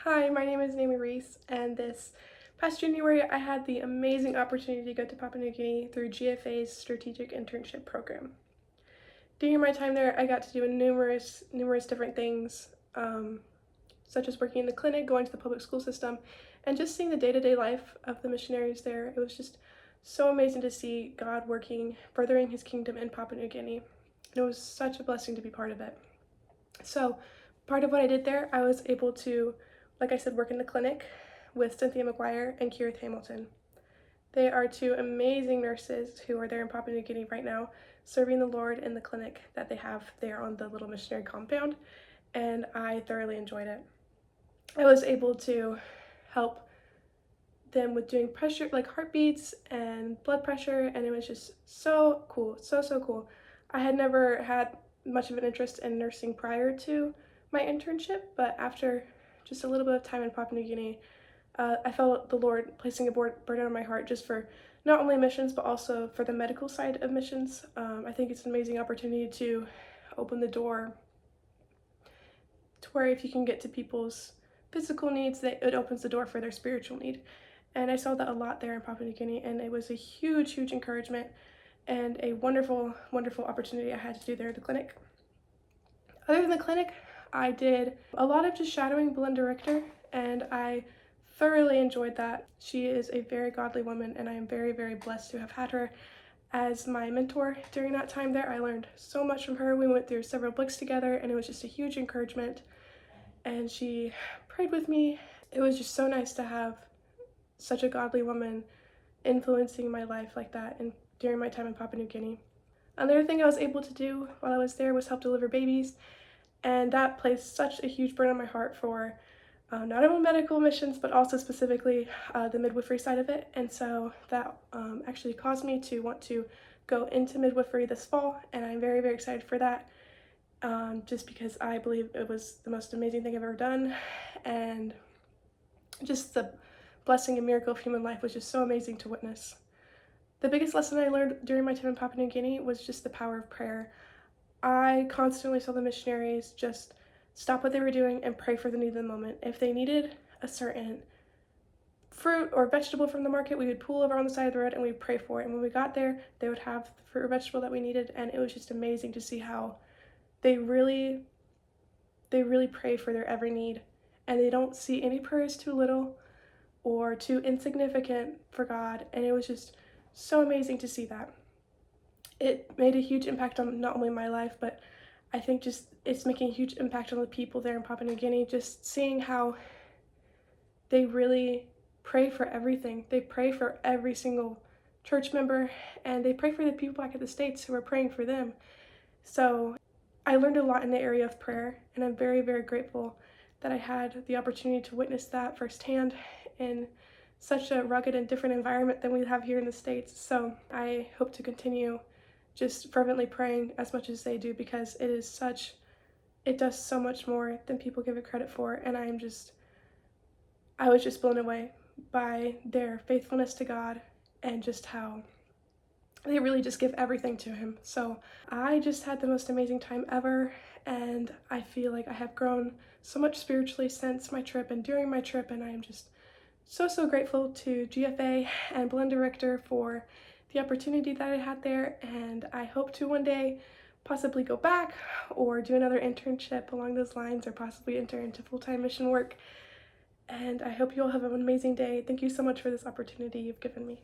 Hi, my name is Naomi Risse, and this past January I had the amazing opportunity to go to Papua New Guinea through GFA's strategic internship program. During my time there, I got to do numerous different things, such as working in the clinic, going to the public school system, and just seeing the day-to-day life of the missionaries there. It was just so amazing to see God working, furthering his kingdom in Papua New Guinea. And it was such a blessing to be part of it. So part of what I did there, I was able to, like I said, work in the clinic with Cynthia McGuire and Cherith Hamilton. They are two amazing nurses who are there in Papua New Guinea right now, serving the Lord in the clinic that they have there on the little missionary compound, and I thoroughly enjoyed it. I was able to help them with doing pressure, like heartbeats and blood pressure, and it was just so cool, so cool. I had never had much of an interest in nursing prior to my internship, but after just a little bit of time in Papua New Guinea, I felt the Lord placing a burden on my heart just for not only missions, but also for the medical side of missions. I think it's an amazing opportunity to open the door to where if you can get to people's physical needs, that it opens the door for their spiritual need. And I saw that a lot there in Papua New Guinea, and it was a huge encouragement and a wonderful opportunity I had to do there at the clinic. Other than the clinic, I did a lot of just shadowing Belinda Richter, and I thoroughly enjoyed that. She is a very godly woman, and I am very blessed to have had her as my mentor during that time there. I learned so much from her. We went through several books together, and it was just a huge encouragement, and she prayed with me. It was just so nice to have such a godly woman influencing my life like that and during my time in Papua New Guinea. Another thing I was able to do while I was there was help deliver babies, and that placed such a huge burden on my heart for not only medical missions, but also specifically the midwifery side of it. And so that actually caused me to want to go into midwifery this fall, and I'm very excited for that, just because I believe it was the most amazing thing I've ever done, and just the blessing and miracle of human life was just so amazing to witness. The biggest lesson I learned during my time in Papua New Guinea was just the power of prayer. I constantly saw the missionaries just stop what they were doing and pray for the need of the moment. If they needed a certain fruit or vegetable from the market, we would pull over on the side of the road and we'd pray for it. And when we got there, they would have the fruit or vegetable that we needed, and it was just amazing to see how they really pray for their every need. And they don't see any prayers too little or too insignificant for God, and it was just so amazing to see that. It made a huge impact on not only my life, but I think just it's making a huge impact on the people there in Papua New Guinea, just seeing how they really pray for everything. They pray for every single church member, and they pray for the people back at the States who are praying for them. So I learned a lot in the area of prayer, and I'm very grateful that I had the opportunity to witness that firsthand in such a rugged and different environment than we have here in the States. So I hope to continue just fervently praying as much as they do, because it does so much more than people give it credit for, and I was just blown away by their faithfulness to God and just how they really just give everything to him. So I just had the most amazing time ever, and I feel like I have grown so much spiritually since my trip and during my trip, and I am just so grateful to GFA and Belinda Richter for the opportunity that I had there, and I hope to one day possibly go back or do another internship along those lines, or possibly enter into full-time mission work. And I hope you all have an amazing day. Thank you so much for this opportunity you've given me.